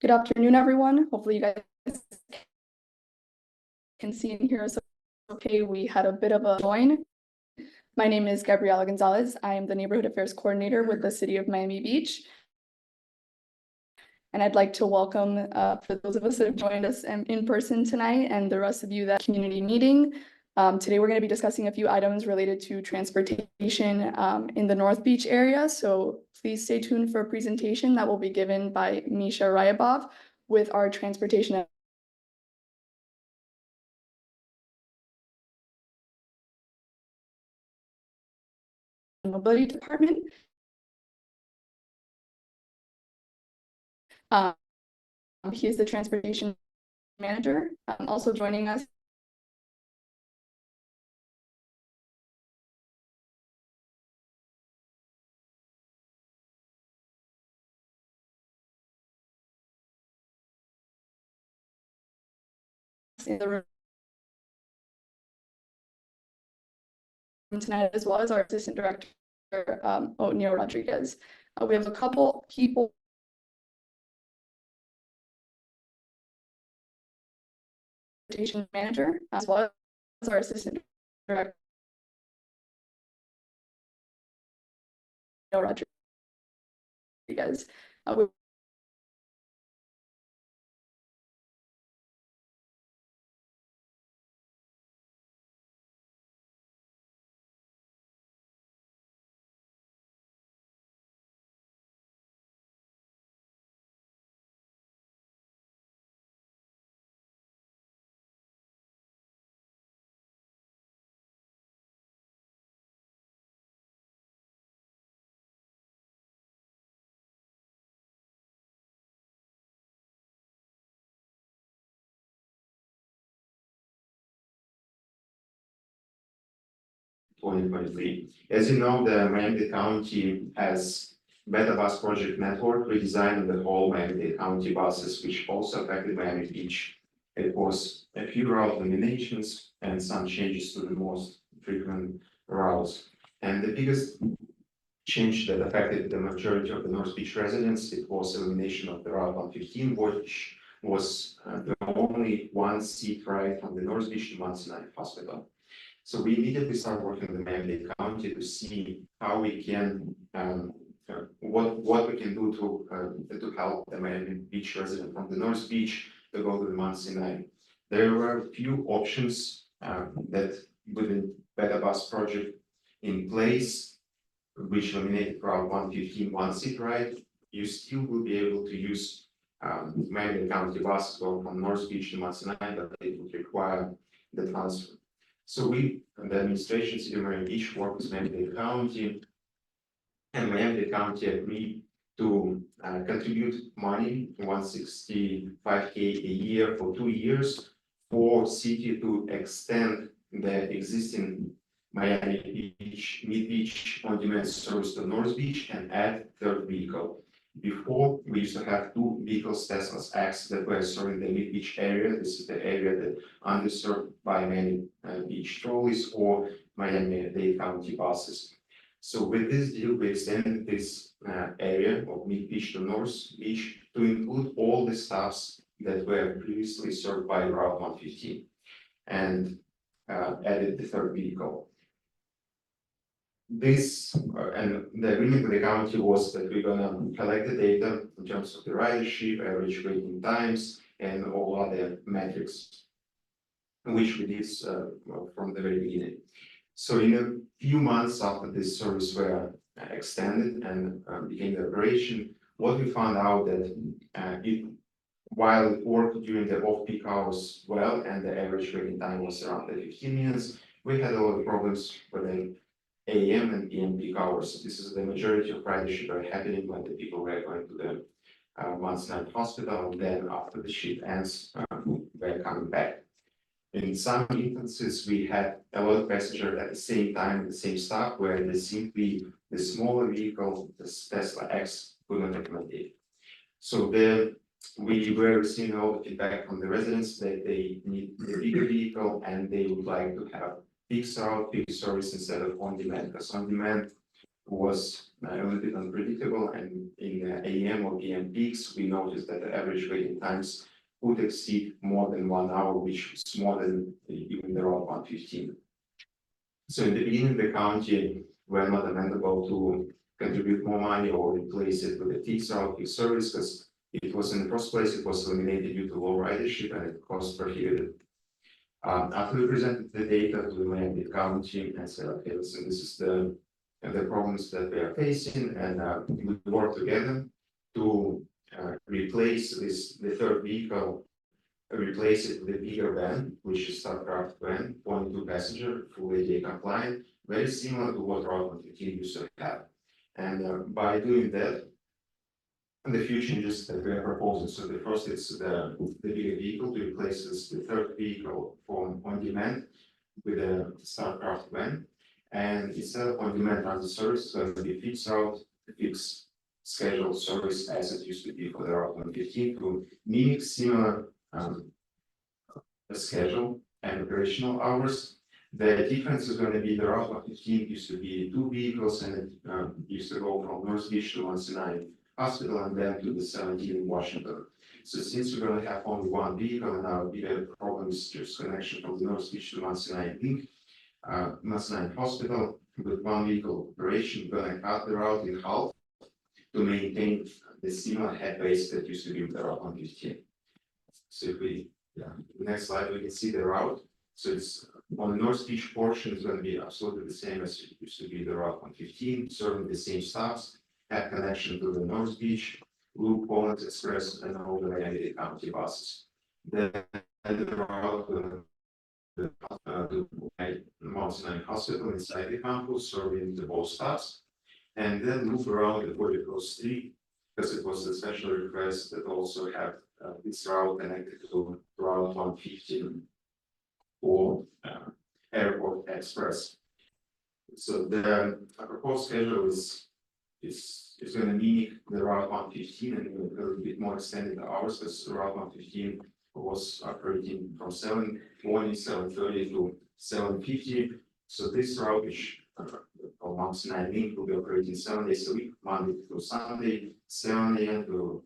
Good afternoon, everyone. Hopefully you guys can see and hear us okay. We had a bit of a join. My name is Gabriela Gonzalez. I am the Neighborhood Affairs Coordinator with the City of Miami Beach. And I'd like to welcome, for those of us that have joined us in person tonight and the rest of you that community meeting. Today, we're going to be discussing a few items related to transportation in the North Beach area. So please stay tuned for a presentation that will be given by Misha Ryabov with our transportation and mobility department. He is the transportation manager. Also joining us in the room tonight, as well as our assistant director, O'Neill Rodriguez. We have a couple people manager, as well as our assistant director, Rodriguez. As you know, the Miami-Dade County has Beta Bus Project Network redesigned the whole Miami-Dade County buses, which also affected Miami Beach. It was a few route eliminations and some changes to the most frequent routes. And the biggest change that affected the majority of the North Beach residents, it was elimination of the Route 115, which was the only one seat ride from the North Beach to Mount Sinai Hospital. So we immediately started working with the Miami-Dade County to see how we can, what we can do to help the Miami Beach resident from the North Beach to go to the Mount Sinai. There were a few options that with the Beta Bus project in place, which eliminated Route 115 one seat ride. You still will be able to use Miami-Dade County buses going from North Beach to Mount Sinai, but it would require the transfer. So we, the administration, City of Miami Beach, worked with Miami-Dade County, and Miami-Dade County agreed to contribute money, $165K a year for 2 years, for city to extend the existing Miami Beach, Mid-Beach on-demand service to North Beach and add third vehicle. Before, we used to have 2 vehicles, Tesla's X, that were serving the Mid-Beach area. This is the area that underserved by Miami Beach trolleys or Miami-Dade County buses. So with this deal, we extended this area of Mid-Beach to North Beach to include all the stops that were previously served by Route 115 and added the third vehicle. This and the agreement with the county was that we're gonna collect the data in terms of the ridership, average waiting times, and all other metrics, which we did from the very beginning. So in a few months after this service were extended and became the operation, what we found out that while it worked during the off-peak hours well, and the average waiting time was around 15 minutes, we had a lot of problems with the AM and PM peak hours. This is the majority of ridership are happening when the people were going to the Mount Sinai Hospital, and then after the shift ends, they're coming back. In some instances, we had a lot of passengers at the same time, at the same stop, where they simply the smaller vehicle, the Tesla X, couldn't accommodate. So then we were receiving all the feedback from the residents that they need a bigger vehicle and they would like to have fixed route, fixed service instead of on demand, because on demand was a little bit unpredictable, and in AM or PM peaks, we noticed that the average waiting times would exceed more than 1 hour, which is more than even the Route 115. So in the beginning, the county were not amenable to contribute more money or replace it with a fixed route fixed service, because it was in the first place, it was eliminated due to low ridership and it cost prohibitive. After we presented the data to the Miami County and said, okay, listen, this is the problems that we are facing, and we work together to replace the third vehicle, replace it with a bigger van, which is Starcraft van, 22 passenger, full ADA compliant, very similar to what Route 115 used to have. And by doing that, the few changes that we are proposing. So the first is the bigger vehicle to replace the third vehicle from on demand with a Starcraft van. And instead of on demand transit service, it's going to be fixed route, fixed scheduled service as it used to be for the Route 115 to mimic similar schedule and operational hours. The difference is going to be the Route 115 used to be 2 vehicles, and it used to go from North Beach to Monsignor Hospital and then to the 17 in Washington. So since we're going to have only 1 vehicle, and our bigger problem is just connection from the North Beach to Monsignor link, Monsignor Hospital with 1 vehicle operation, we're going to cut the route in half to maintain the similar head base that used to be with the Route 115. So if we, the next slide, we can see the route. So it's on the North Beach portion is going to be absolutely the same as it used to be the Route 115, serving the same stops, have connection to the North Beach, Loop, Poland Express, and all the Miami County buses. The route to Mount Sinai Hospital inside the campus, serving the both stops, and then move around the vertical street, because it was a special request that also have this route connected to Route 115 or Airport Express. So the proposed schedule is going to mimic the Route 115 and a little bit more extended hours, because Route 115 was operating from 7 morning, 7:30 to 7:50. So this route, which along Sinai Link, will be operating 7 days a week, Monday to Sunday, 7 AM to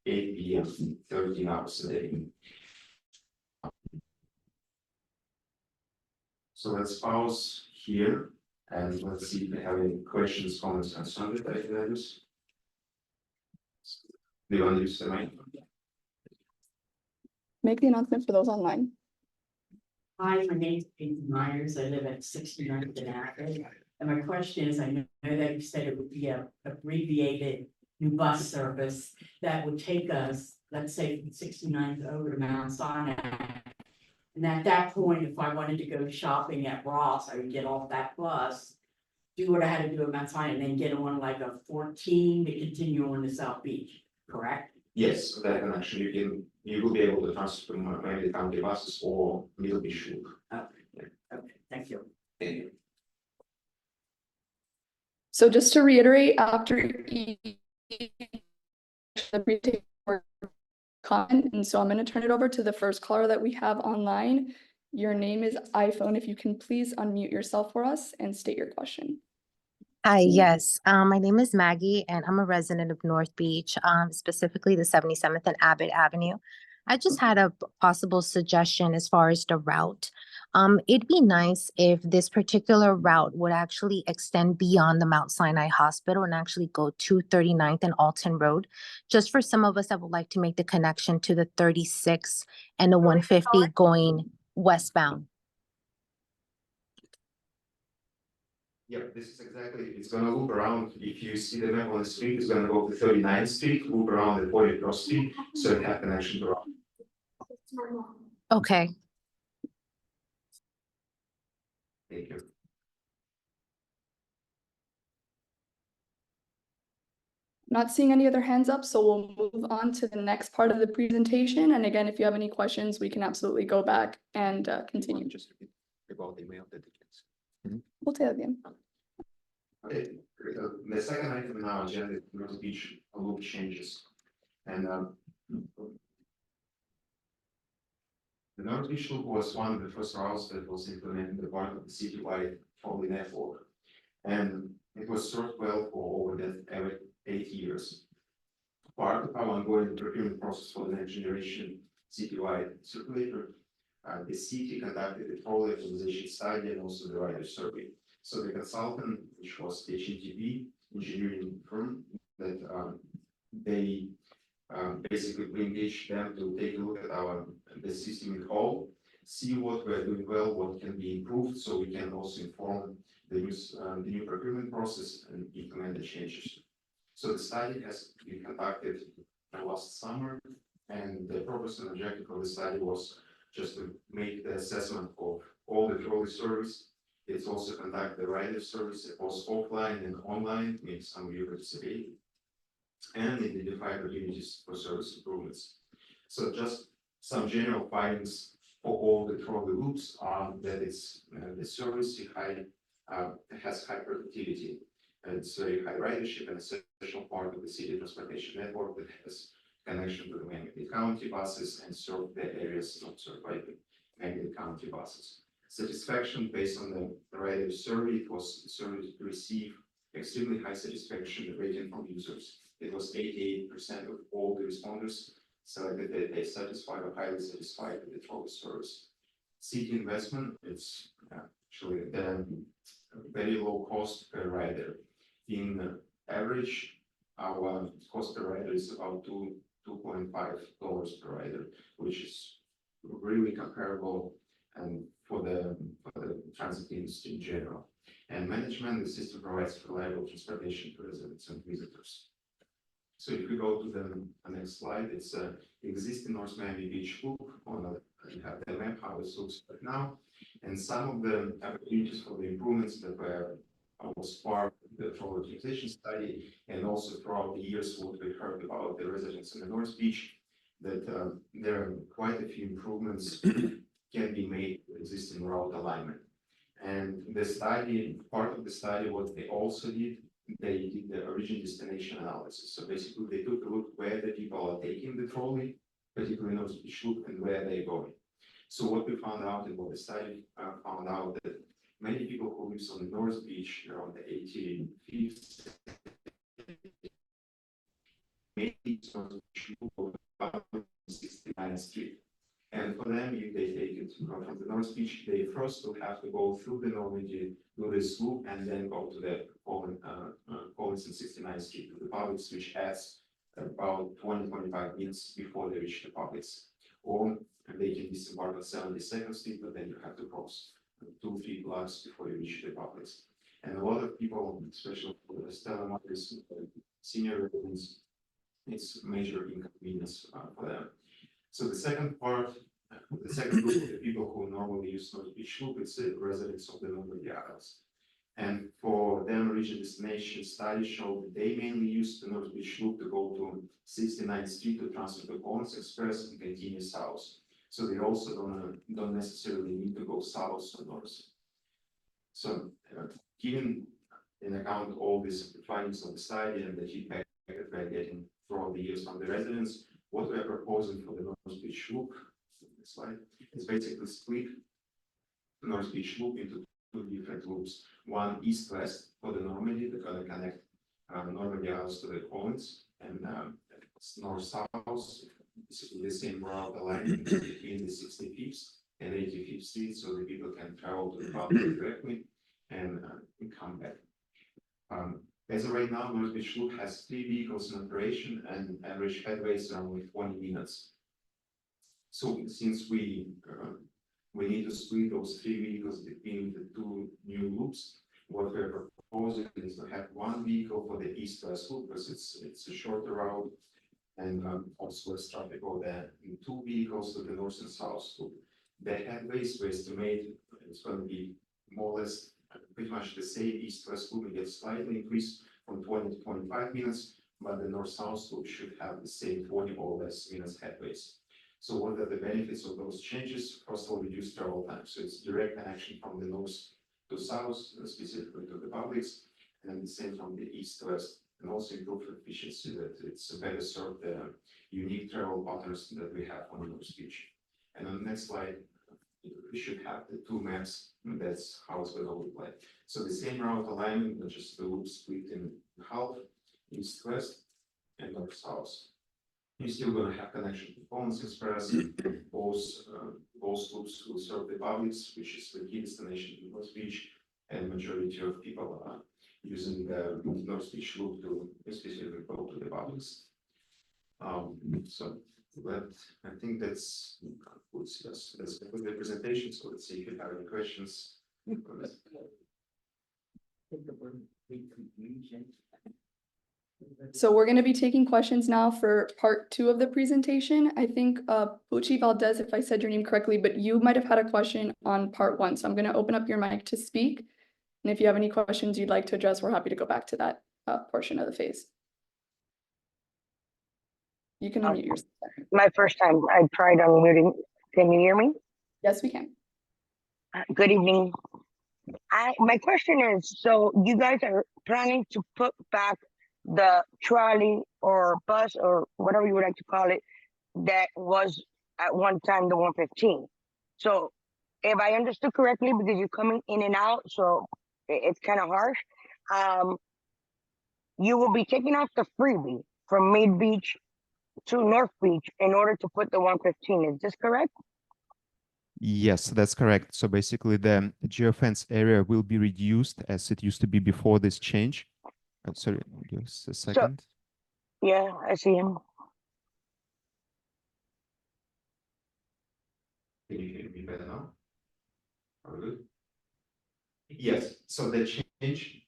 8 PM, 13 hours a day. So let's pause here and let's see if we have any questions, comments, concerns that I use. Do you want to use the mic? Make the announcement for those online. Hi, my name is Peyton Myers. I live at 69th and Abbott. And my question is, I know that you said it would be a abbreviated new bus service that would take us, let's say, from 69th over to Mount Sinai. And at that point, if I wanted to go shopping at Ross, I would get off that bus, do what I had to do at Mount Sinai, and then get on like a 14 to continue on to South Beach, correct? Yes, that connection you will be able to transfer from Miami County buses or Middle Beach Loop. Okay, thank you. Thank you. So just to reiterate, after the pre-tape comment, and so I'm going to turn it over to the first caller that we have online. Your name is iPhone. If you can please unmute yourself for us and state your question. Hi, yes. My name is Maggie, and I'm a resident of North Beach, specifically the 77th and Abbott Avenue. I just had a possible suggestion as far as the route. It'd be nice if this particular route would actually extend beyond the Mount Sinai Hospital and actually go to 39th and Alton Road. Just for some of us that would like to make the connection to the 36 and the 150 going westbound. Yeah, this is exactly, it's gonna loop around. If you see the map on the street, it's gonna go to 39th Street, loop around the 40th Street, so it have connection to route. Okay. Thank you. Not seeing any other hands up, so we'll move on to the next part of the presentation. And again, if you have any questions, we can absolutely go back and continue. Just repeat about the email that We'll take that again. Okay, the second item in our agenda is North Beach loop changes. And the North Beach loop was one of the first routes that was implemented as part of the citywide four-lane network. And It was served well for over the 8 years. Part of our ongoing procurement process for the next generation citywide circulator, the city conducted a trolley optimization study and also the rider survey. So the consultant, which was HNTP engineering firm, that they basically we engaged them to take a look at the system in whole, see what we're doing well, what can be improved, so we can also inform the new procurement process and implement the changes. So the study has been conducted last summer, and the purpose and objective of the study was just to make the assessment of all the trolley service. It's also conduct the rider service, both offline and online, maybe some of you participate, and identify opportunities for service improvements. So just some general findings for all the trolley loops are that it's the service has high productivity. It's very high ridership and essential part of the city transportation network that has connection to the Miami-Dade County buses and serve the areas not served by the Miami-Dade County buses. Satisfaction based on the rider survey, it was survey to receive extremely high satisfaction rating from users. It was 88% of all the responders selected that they satisfied or highly satisfied with the trolley service. City investment, it's actually very low cost per rider. In average, our cost per rider is about $2.5 per rider, which is really comparable and for the transit industry in general. And management, the system provides reliable transportation to residents and visitors. So if we go to the next slide, it's existing North Miami Beach loop. You have the map how it looks right now, and some of the opportunities for the improvements that was part of the trolley optimization study, and also throughout the years what we heard about the residents in the North Beach, that there are quite a few improvements can be made with existing route alignment. And the study, part of the study, what they also did, they did the origin destination analysis. So basically they took a look where the people are taking the trolley, particularly North Beach loop, and where they're going. So what we found out and what the study found out that many people who live on the North Beach around the 85th, maybe it's North Beach loop or 69th Street. And for them, if they take it from the North Beach, they first will have to go through the Normandy, do this loop, and then go to the Collins and 69th Street to the Publix, which adds about 20-25 minutes before they reach the Publix. Or they can disembark on 72nd Street, but then you have to cross 2-3 blocks before you reach the Publix. And a lot of people, especially for the Stella Maris senior residents, it's a major inconvenience for them. So the second part, the second group of the people who normally use North Beach loop, it's the residents of the Normandy Isles. And for them, origin destination studies show that they mainly use the North Beach loop to go to 69th Street to transfer to Collins Express and continue south. So they also don't necessarily need to go south or north. So given in account all these findings of the study and the feedback that we're getting throughout the years from the residents, what we are proposing for the North Beach loop, this slide, is basically split the North Beach loop into two different loops. One east-west for the Normandy, that's going to connect Normandy Isles to the Collins, and north-south, basically the same route alignment between the 65th and 85th Street, so the people can travel to the Publix directly and come back. As of right now, North Beach Loop has 3 vehicles in operation and average headways are only 20 minutes. So since we need to split those 3 vehicles between the 2 new loops, what we're proposing is to have 1 vehicle for the east-west loop because it's a shorter route, and also less traffic over there, and 2 vehicles to the north and south loop. The headways we estimate it's going to be more or less pretty much the same east-west loop. It gets slightly increased from 20 to 25 minutes, but the north-south loop should have the same 40 or less minutes headways. So what are the benefits of those changes? First of all, reduce travel time. So it's direct connection from the north to south, specifically to the Publix, and the same from the east to west, and also improve efficiency that it's better serve the unique travel patterns that we have on North Beach. And on the next slide, we should have the two maps, and that's how it's gonna look like. So the same route alignment, but just the loop split in half, east, west, and north, south. You're still gonna have connection to Performance Express, both loops will serve the publics, which is the key destination in North Beach, and majority of people are using the North Beach loop to specifically go to the publics. So but I think that's puts us, that's complete the presentation, so let's see if you have any questions. So we're gonna be taking questions now for part 2 of the presentation. I think, Pucci Valdez, if I said your name correctly, but you might have had a question on part 1, so I'm gonna open up your mic to speak. And if you have any questions you'd like to address, we're happy to go back to that, portion of the phase. You can unmute yourself. My first time, I tried unmuting. Can you hear me? Yes, we can. Good evening. My question is, so you guys are planning to put back the trolley or bus or whatever you would like to call it, that was at one time the 115. So if I understood correctly, because you're coming in and out, so it's kind of harsh. You will be taking off the freebie from Mid Beach to North Beach in order to put the 115. Is this correct? Yes, that's correct. So basically the geofence area will be reduced as it used to be before this change. Sorry, just a second. Yeah, I see him. Can you hear me better now? Are we good? Yes, so the change,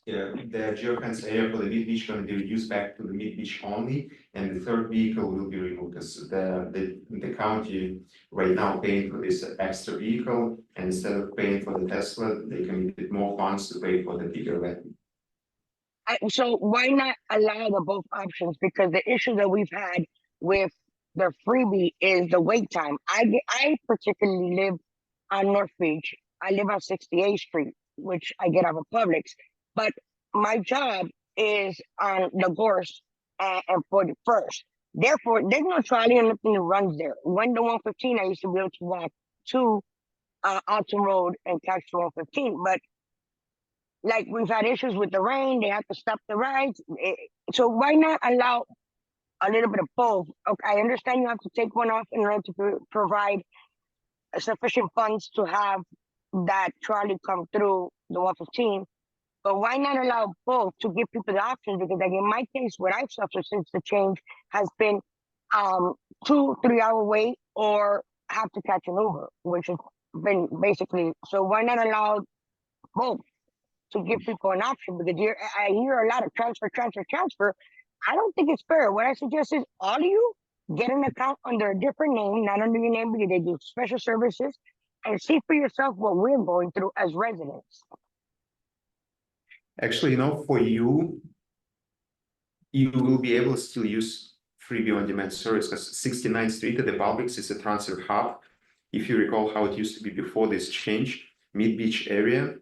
the geofence area for the Mid Beach going to be reduced back to the Mid Beach only, and the third vehicle will be removed because the county right now paying for this extra vehicle, and instead of paying for the Tesla, they committed more funds to pay for the bigger van. So why not allow the both options? Because the issue that we've had with the freebie is the wait time. I particularly live on North Beach. I live on 68th Street, which I get off of Publix. But my job is on the Gorse and 41st. Therefore, there's no trolley or nothing that runs there. When the 115, I used to be able to walk to Alton Road and catch the 115. But like we've had issues with the rain, they have to stop the rides. So why not allow a little bit of both? Okay, I understand you have to take one off in order to provide sufficient funds to have that trolley come through the 115, but why not allow both to give people the option? Because like in my case, what I've suffered since the change has been 2-3 hour wait or have to catch an Uber, which has been basically, so why not allow both to give people an option? Because I hear a lot of transfer. I don't think it's fair. What I suggest is all of you get an account under a different name, not under your name, because they do special services, and see for yourself what we're going through as residents. Actually, for you will be able to still use freebie on demand service because 69th Street at the Publix is a transfer hub. If you recall how it used to be before this change, Mid Beach area,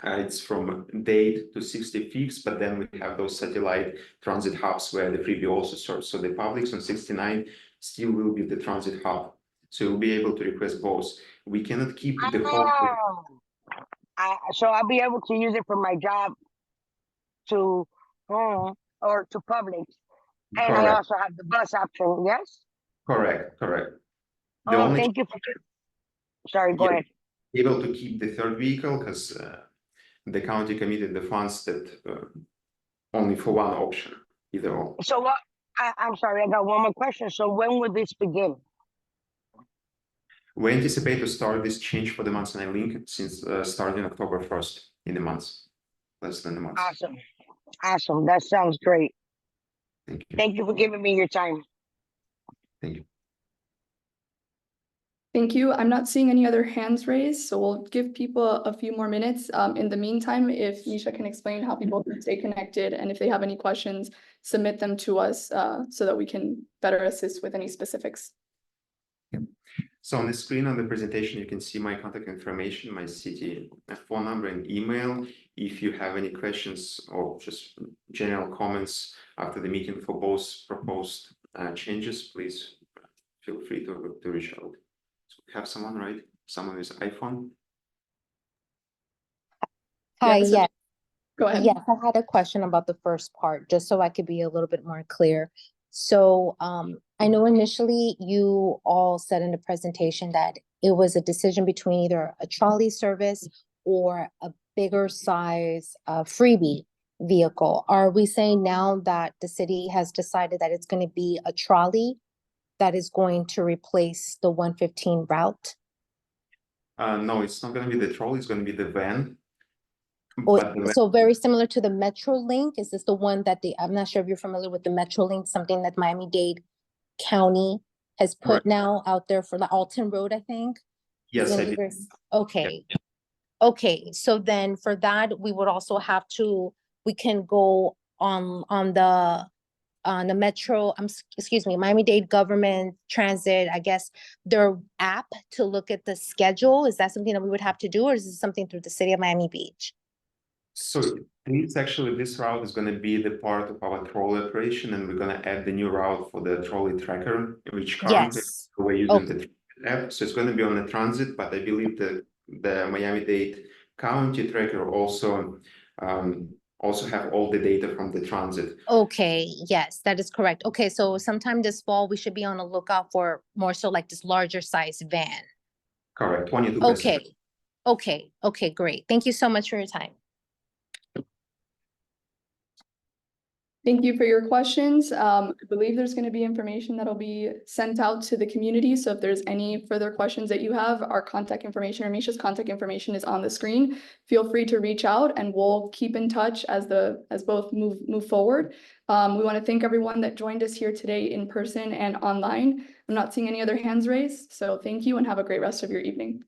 it's from Dade to 65th, but then we have those satellite transit hubs where the freebie also serves. So the Publix on 69 still will be the transit hub. So you'll be able to request both. We cannot keep the whole. So I'll be able to use it for my job to home or to Publix. And Correct. I also have the bus option, yes? Correct. Thank you for. Sorry, go ahead. Able to keep the third vehicle because the county committed the funds that only for one option, either or. So what? I'm sorry, I got one more question. So when will this begin? We anticipate to start this change for the Manzanite Link since starting October 1st in the months, less than a month. Awesome. That sounds great. Thank you. Thank you for giving me your time. Thank you. Thank you. I'm not seeing any other hands raised, so we'll give people a few more minutes. In the meantime, if Misha can explain how people can stay connected, and if they have any questions, submit them to us so that we can better assist with any specifics. So on the screen on the presentation, you can see my contact information, my city phone number and email. If you have any questions or just general comments after the meeting for both proposed changes, please feel free to reach out. So have someone, right? Someone with iPhone? Hi, so- yes. Go ahead. Yes, I had a question about the first part, just so I could be a little bit more clear. So, I know initially you all said in the presentation that it was a decision between either a trolley service or a bigger size, freebie vehicle. Are we saying now that the city has decided that it's gonna be a trolley that is going to replace the 115 route? No, it's not gonna be the trolley, it's gonna be the van. Or, But the van- so very similar to the MetroLink, is this the one that I'm not sure if you're familiar with the MetroLink, something that Miami-Dade County has put Correct. now out there for the Alton Road, I think? Is Yes, I gonna be did. very okay. Okay, so then for that, we would also have to, we can go on the Metro, excuse me, Miami-Dade Government Transit, I guess, their app to look at the schedule. Is that something that we would have to do, or is this something through the city of Miami Beach? So this route is gonna be the part of our trolley operation, and we're gonna add the new route for the trolley tracker, which currently Yes. we're using the app. So it's gonna be on the transit, but I believe the Miami-Dade County tracker also have all the data from the transit. Okay, yes, that is correct. Okay, so sometime this fall, we should be on the lookout for more so like this larger size van. Correct, 22 passengers. Okay, great. Thank you so much for your time. Thank you for your questions. I believe there's going to be information that'll be sent out to the community. So if there's any further questions that you have, our contact information, or Misha's contact information is on the screen. Feel free to reach out and we'll keep in touch as both move forward. We want to thank everyone that joined us here today in person and online. I'm not seeing any other hands raised, so thank you and have a great rest of your evening.